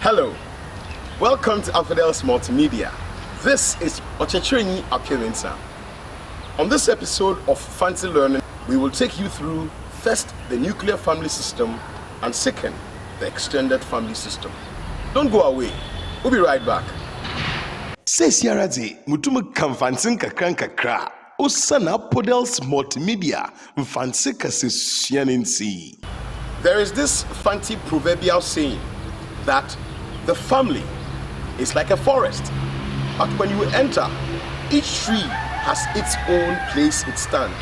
Hello, welcome to AFANTE Multimedia. This is Ochechrenyi Akemensa. On this episode of FANTE Learning, we will take you through first the nuclear family system and second the extended family system. Don't go away, we'll be right back. Says Yarazi, Mutumu Kamfansin Kakra, Osana Podels Multimedia, Mfansikas Sianinsi. There is this fancy proverbial saying that the family is like a forest, but when you enter, each tree has its own place it stands.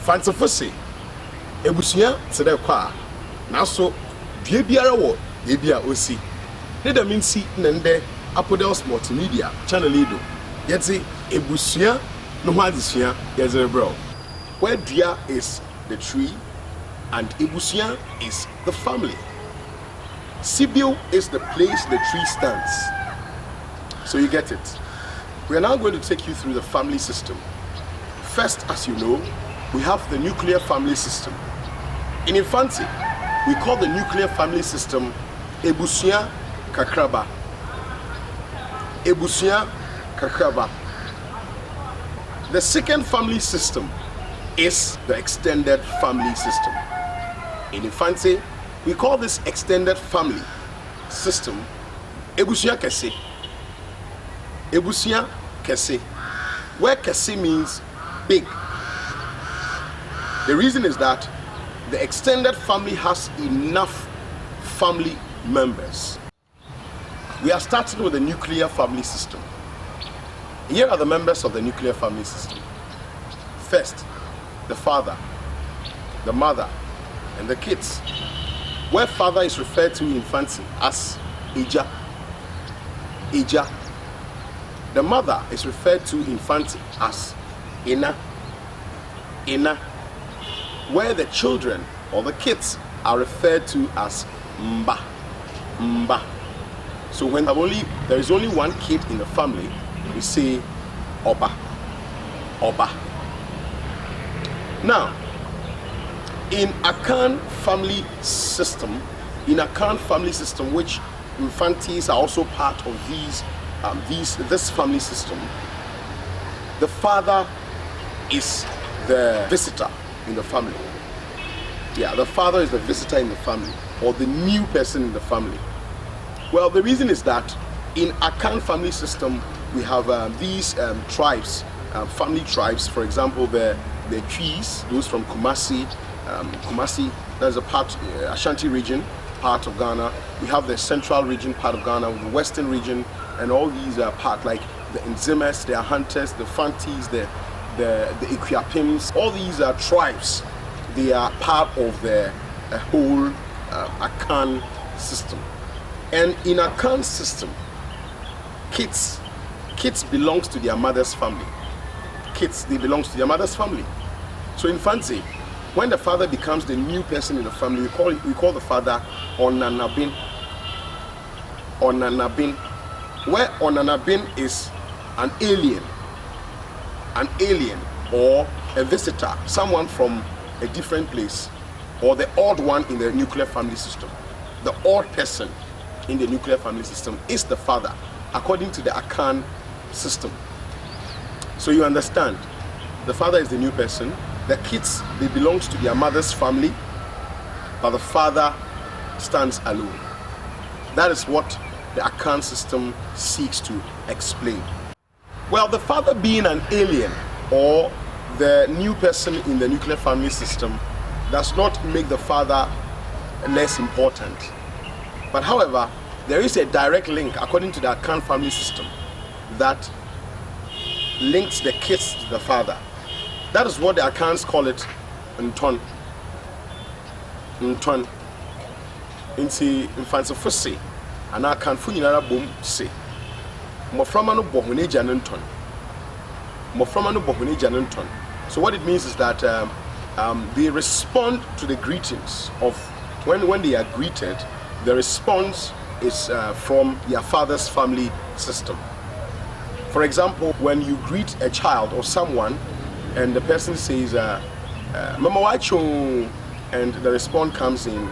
Fancy Fussy, Ebusia, Sedekwa, Naso, Biabiara wo, Bibia Osi. Neda minsi nende Apodels Multimedia, Channel Edo. Yetsi, Ebusia, no Hadisia, Yazebro. Where Dia is the tree, and Ebusia is the family. Sibyl is the place the tree stands. So you get it. We are now going to take you through the family system. First, as you know, we have the nuclear family system. In infancy, we call the nuclear family system Ebusia Kakraba. Ebusia Kakraba. The second family system is the extended family system. In infancy, we call this extended family system Ebusia Kese. Ebusia Kese, where Kese means big. The reason is that the extended family has enough family members. We are starting with the nuclear family system. Here are the members of the nuclear family system. First, the father, the mother, and the kids. Where father is referred to in infancy as Ija. Ija. The mother is referred to in infancy as Ina. Ina. Where the children or the kids are referred to as Mba. Mba. So when there is only one kid in the family, we say Oba. Oba. Now, in Akan family system, which infantes are also part of this family system, the father is the visitor in the family. Yeah, the father is the visitor in the family, or the new person in the family. Well, the reason is that in Akan family system, we have these tribes, family tribes. For example, the Trees, those from Kumasi. Kumasi, that's a part, Ashanti region, part of Ghana. We have the central region, part of Ghana, the western region, and all these are part, like the Nzemes, the Hunters, the Fantes, the Ikuapims. All these are tribes. They are part of the whole Akan system. And in Akan system, kids belongs to their mother's family. They belong to their mother's family. So in infancy, when the father becomes the new person in the family, we call the father Onanabin. Onanabin. Where Onanabin is an alien or a visitor, someone from a different place, or the odd one in the nuclear family system. The odd person in the nuclear family system is the father, according to the Akan system. So you understand, the father is the new person. The kids, they belong to their mother's family, but the father stands alone. That is what the Akan system seeks to explain. Well, the father being an alien or the new person in the nuclear family system does not make the father less important. But however, there is a direct link, according to the Akan family system, that links the kids to the father. That is what the Akans call it, Nton. Nton. Inti infancy fussy, and I can funyara boom say. Moframa no bohuneja nton. Moframa no bohuneja nton. So what it means is that they respond to the greetings of when they are greeted. The response is from their father's family system. For example, when you greet a child or someone, and the person says, Mama Wacho, and the response comes in,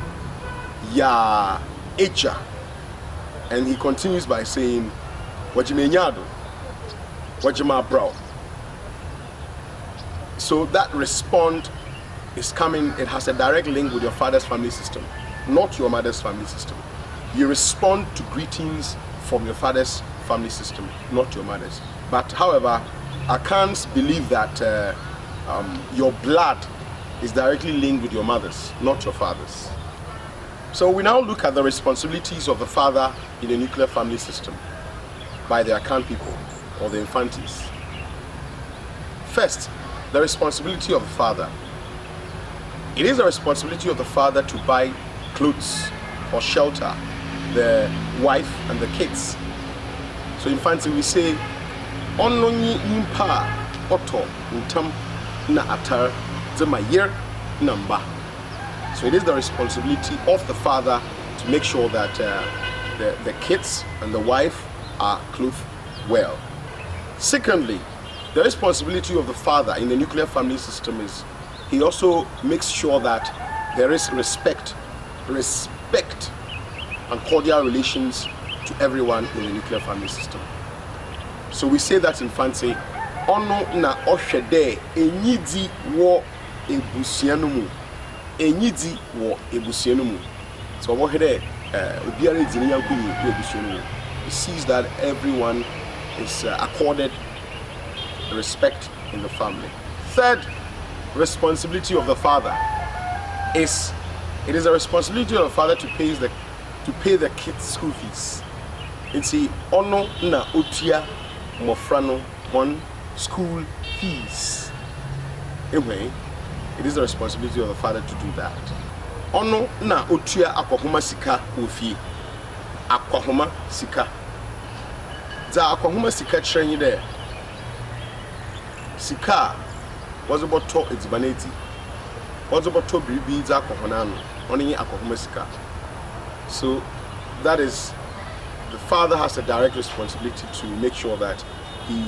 Ya Echa. And he continues by saying, Wajimenyado, Wajima bro. So that respond is coming, it has a direct link with your father's family system, not your mother's family system. You respond to greetings from your father's family system, not your mother's. But however, Akans believe that your blood is directly linked with your mother's, not your father's. So we now look at the responsibilities of the father in the nuclear family system by the Akan people or the Infantes. First, the responsibility of the father. It is the responsibility of the father to buy clothes or shelter the wife and the kids. So in Fancy we say, Ononyi impa oto ntam na atar zema year number. So it is the responsibility of the father to make sure that the kids and the wife are clothed well. Secondly, the responsibility of the father in the nuclear family system is he also makes sure that there is respect and cordial relations to everyone in the nuclear family system. So we say that in Fancy, ono na oshede enyidi wo ebusianumu. Enyidi wo ebusianumu. So what here obiara edini yankuni ebusianumu. He sees that everyone is accorded respect in the family. Third responsibility of the father is it is a responsibility of the father to pay the kids' school fees. It's ono na otia mofrano on school fees. Anyway, it is the responsibility of the father to do that. Ono na otia akwahoma sika ofi. Akwahoma sika. Za akwahoma sika trenyi there. Sika was about to its vanity. Was about to be za akwahonano. Only akwahoma sika. So that is, the father has a direct responsibility to make sure that he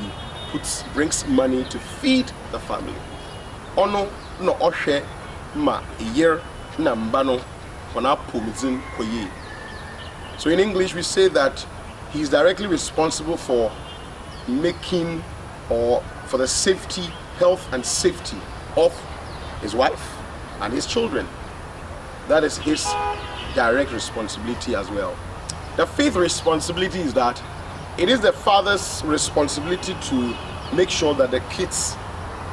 brings money to feed the family. Ono no oshe ma year na mbano wana pumizin koye. So in English we say that he is directly responsible for making or for the safety, health and safety of his wife and his children. That is his direct responsibility as well. The fifth responsibility is that it is the father's responsibility to make sure that the kids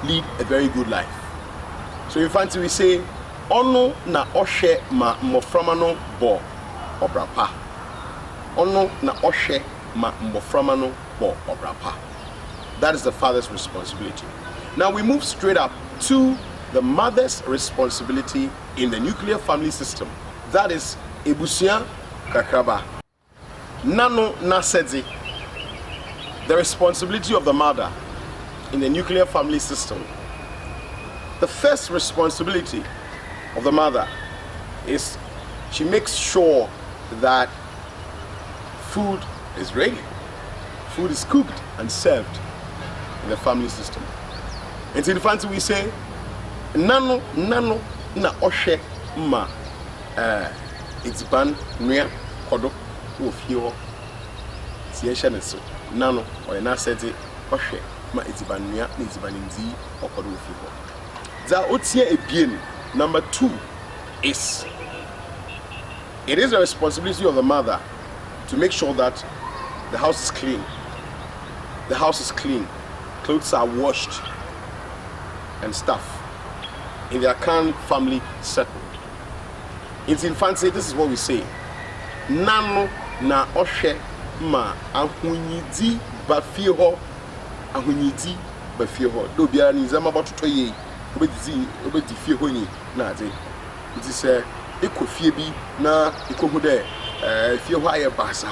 lead a very good life. So in Fancy we say, ono na oshe ma moframano bo obrapa. Ono na oshe ma moframano bo obrapa. That is the father's responsibility. Now we move straight up to the mother's responsibility in the nuclear family system. That is ebusia kakraba. Nano nasedi. The responsibility of the mother in the nuclear family system. The first responsibility of the mother is she makes sure that food is ready. Food is cooked and served in the family system. And in Fancy we say, nano na oshe ma it's ban nuya kodo ofio tiesha neso nano or na seti oshe ma it's ban nuya it's ban ndi okodo ofio. Za otie ebien. Number 2 is it is the responsibility of the mother to make sure that the house is clean. The house is clean. Clothes are washed and stuff. In the Akan family settle. In Fancy, this is what we say. Nano na oshe ma ahunyidi bafieho ahunyidi bafieho. Do biara ni zama about to ye obedi fieho ni na ade. It is ekofie bi na ekohu de fieho aye basa.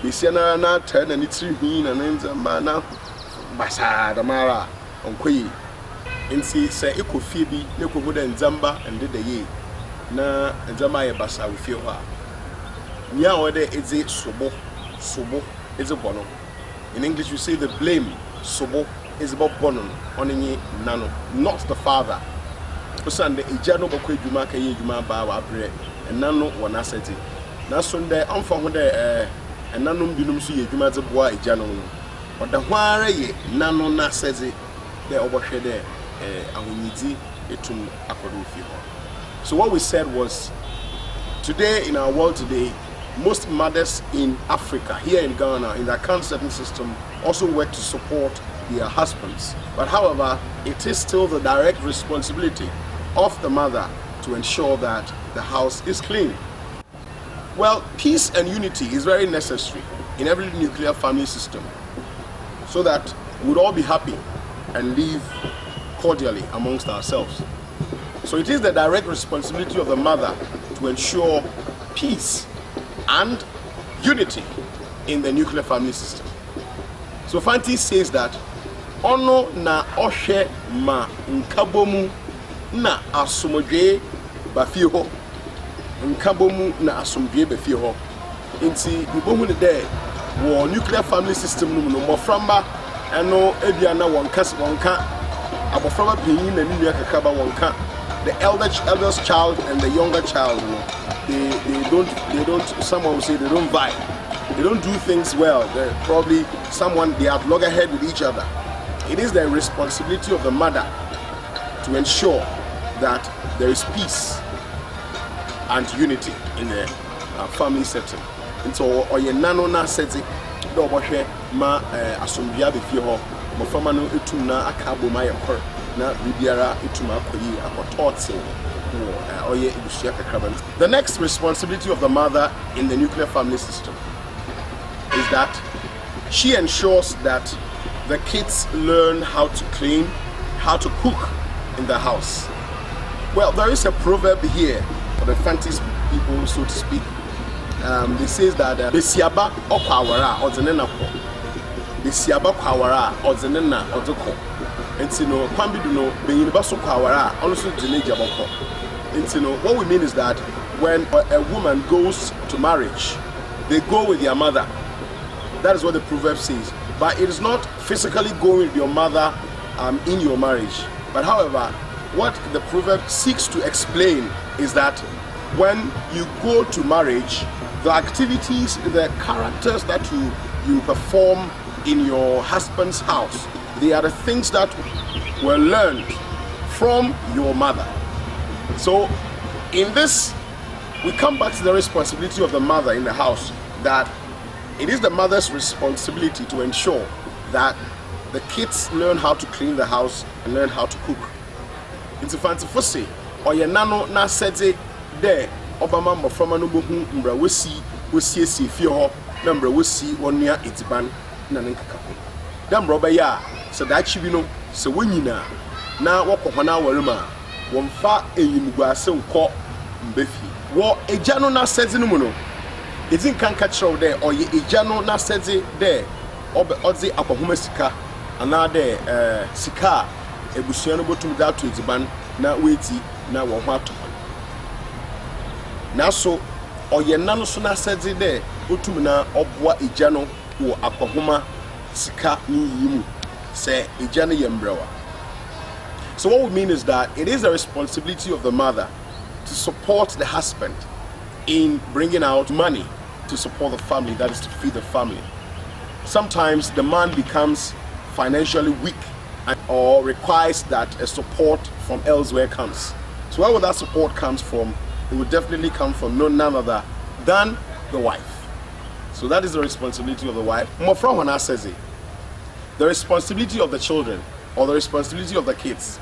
Bisia na turn na nitri hu na nzamba na basa damara onkoyi. Insi say ekofie bi na ekohu de nzamba ende de ye. Na nzama ye basa wo fie ho a nya wode eze sobo eze bono. In English we say the blame sobo is about bono onenye nano, not the father. Osande ejano bokwe djuma ka ye djuma ba wa bre nano wona seti na so nde amfa ho de enanom binum so ye dwuma ze boa eja no no oda ho ara ye nano na seze de obohwe de ahonyidi etum akodo fi ho. So what we said was, today in our world today, most mothers in Africa, here in Ghana, in the AKANS setting system, also work to support their husbands. But however, it is still the direct responsibility of the mother to ensure that the house is clean. Well, peace and unity is very necessary in every nuclear family system so that we'd all be happy and live cordially amongst ourselves. So it is the direct responsibility of the mother to ensure peace and unity in the nuclear family system. So FANTE says that ono na ohwe ma nkabomu na asomdwe bafie ho, nkabomu na asomdwe bafie ho. Nti ibohu ne de wo nuclear family system no moframba eno ebia na wonka aboframba pinyin na nua kakaba wonka. The eldest child and the younger child, they don't. Someone will say they don't vibe. They don't do things well. They're probably they have loggerhead with each other. It is the responsibility of the mother to ensure that there is peace and unity in the family setting. And so, oye nano na seti do bohwe ma asomdua be fie ho mofama no etum na akabo ma yakor na bibiara etum akoyi akototse oye ibusua kakraba. The next responsibility of the mother in the nuclear family system is that she ensures that the kids learn how to clean, how to cook in the house. Well, there is a proverb here for the FANTE people, so to speak. It says that besiaba okwawara ozenena ko, besiaba kwawara ozenena ozoko. And no kwambi do no beyiba so kwawara also dineja boko. And what we mean is that when a woman goes to marriage, they go with their mother. That is what the proverb says. But it is not physically going with your mother in your marriage. But however, what the proverb seeks to explain is that when you go to marriage, the activities, the characters that you perform in your husband's house, they are the things that were learned from your mother. So in this, we come back to the responsibility of the mother in the house, that it is the mother's responsibility to ensure that the kids learn how to clean the house and learn how to cook. It's a fancy fussy or your nano na sete there obama moframa no bohu mbra wasi fie ho na mbra wasi onia etiban na nkakako da mbra obaya so da chi bi no so wonyina na wokokona warema womfa eyimguase nko mbefi wo eja no na sete no mu no ezin kan ka kire there or ye eja no na sete there ozi akohoma sika ana de sika ebusua no botum da to eziban na weti na wo ho ato na so oye nano so na sede de botum na oboa eja no wo akohoma sika ni yimu se eja no yembrewa. So what we mean is that it is the responsibility of the mother to support the husband in bringing out money to support the family, that is to feed the family. Sometimes the man becomes financially weak or requires that a support from elsewhere comes. So where that support comes from, it will definitely come from none other than the wife. So that is the responsibility of the wife. Mofra Wana says it. The responsibility of the children or the responsibility of the kids.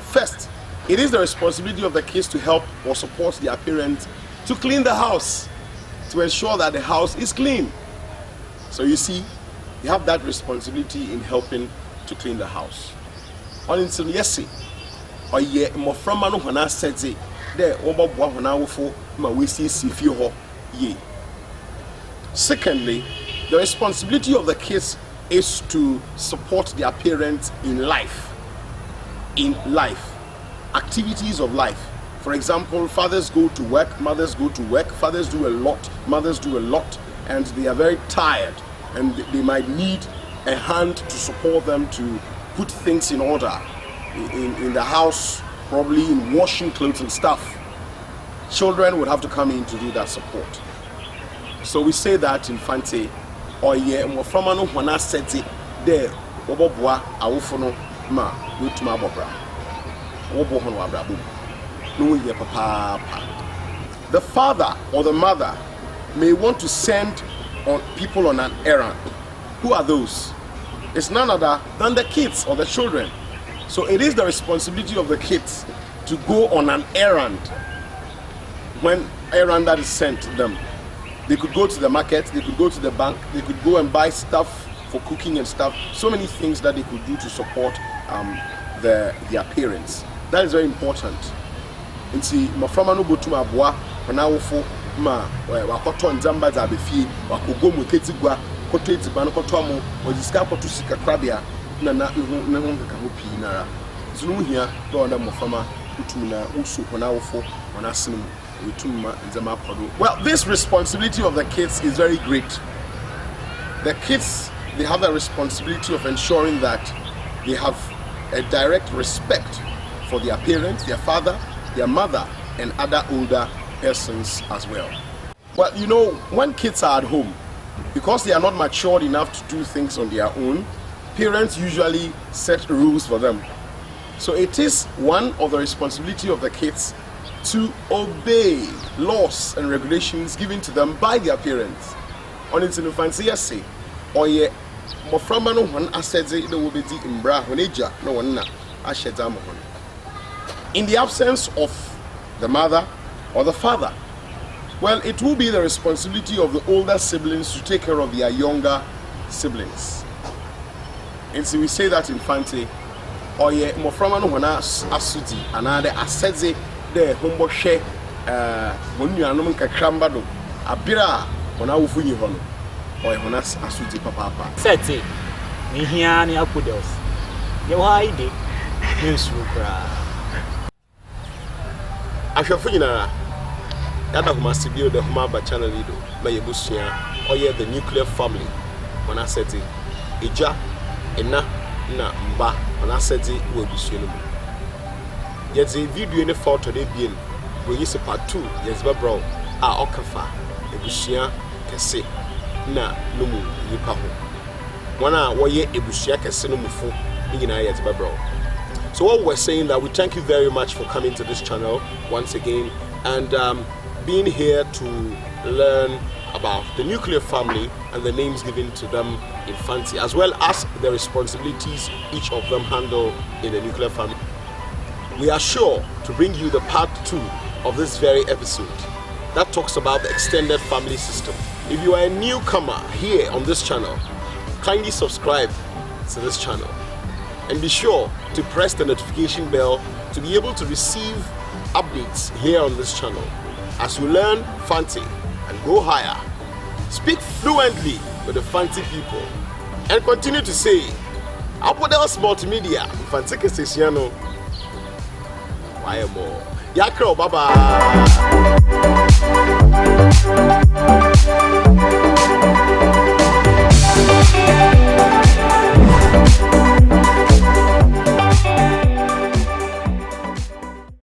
First, it is the responsibility of the kids to help or support their parents to clean the house, to ensure that the house is clean. So you see, you have that responsibility in helping to clean the house. On until yes, or ye moframa no hana said there oboboa hana wofo ma we see fie ho ye. Secondly, the responsibility of the kids is to support their parents in life. Activities of life. For example, fathers go to work, mothers go to work, fathers do a lot, mothers do a lot, and they are very tired, and they might need a hand to support them to put things in order in the house, probably in washing clothes and stuff. Children would have to come in to do that support. So we say that in Fante, or yeah, more from an one asset there, Oboboa, Awufono, ma, Utuma Bobra, Obohon Wabrabu, no ye papa. The father or the mother may want to send on people on an errand. Who are those? It's none other than the kids or the children. So it is the responsibility of the kids to go on an errand when errand that is sent to them. They could go to the market, they could go to the bank, they could go and buy stuff for cooking and stuff. So many things that they could do to support their parents. That is very important. And see, my friend no go to my boy when I for ma wakoto nzamba za befi wakogo mu ketigwa koto etigba no koto amu ojiska koto sika krabia na ka hopi nara. So no hia do na mofama utumi na usu na wofo na asinu. Well, this responsibility of the kids is very great. The kids, they have the responsibility of ensuring that they have a direct respect for their parents, their father, their mother, and other older persons as well. Well, you know, when kids are at home, because they are not matured enough to do things on their own, parents usually set rules for them. So it is one of the responsibility of the kids to obey laws and regulations given to them by their parents. On its infancy, yes, say, or ye, more from no one assets it will be the imbra, honeja, no one ashedam. In the absence of the mother or the father, well, it will be the responsibility of the older siblings to take care of their younger siblings. And so we say that in Fante, or ye, more from no one asuti, another assets the humble share when you are not a do abira when I will feel you on or when us asuti papa. Seti, me here near Puddles. You hide it, news cry. I shall feel that I must be the Humaba channel, my Busia, or yet the nuclear family. When I said it, Ija, Ena, Mba, when I said it, will be soon. Yet the video in the photo they be in we use a part 2 yes bro okafa ebusia kese na numu nipa ho wana woye ebusia kese no mufo nyina yes bro. So what we're saying that we thank you very much for coming to this channel once again and being here to learn about the nuclear family and the names given to them in Fante, as well as the responsibilities each of them handle in the nuclear family. We are sure to bring you the part 2 of this very episode that talks about the extended family system. If you are a newcomer here on this channel, kindly subscribe to this channel and be sure to press the notification bell to be able to receive updates here on this channel as you learn Fante and go higher. Speak fluently with the Fante people and continue to say Apodels Multimedia Fante Kesesiano. Why more? Yakro, bye bye.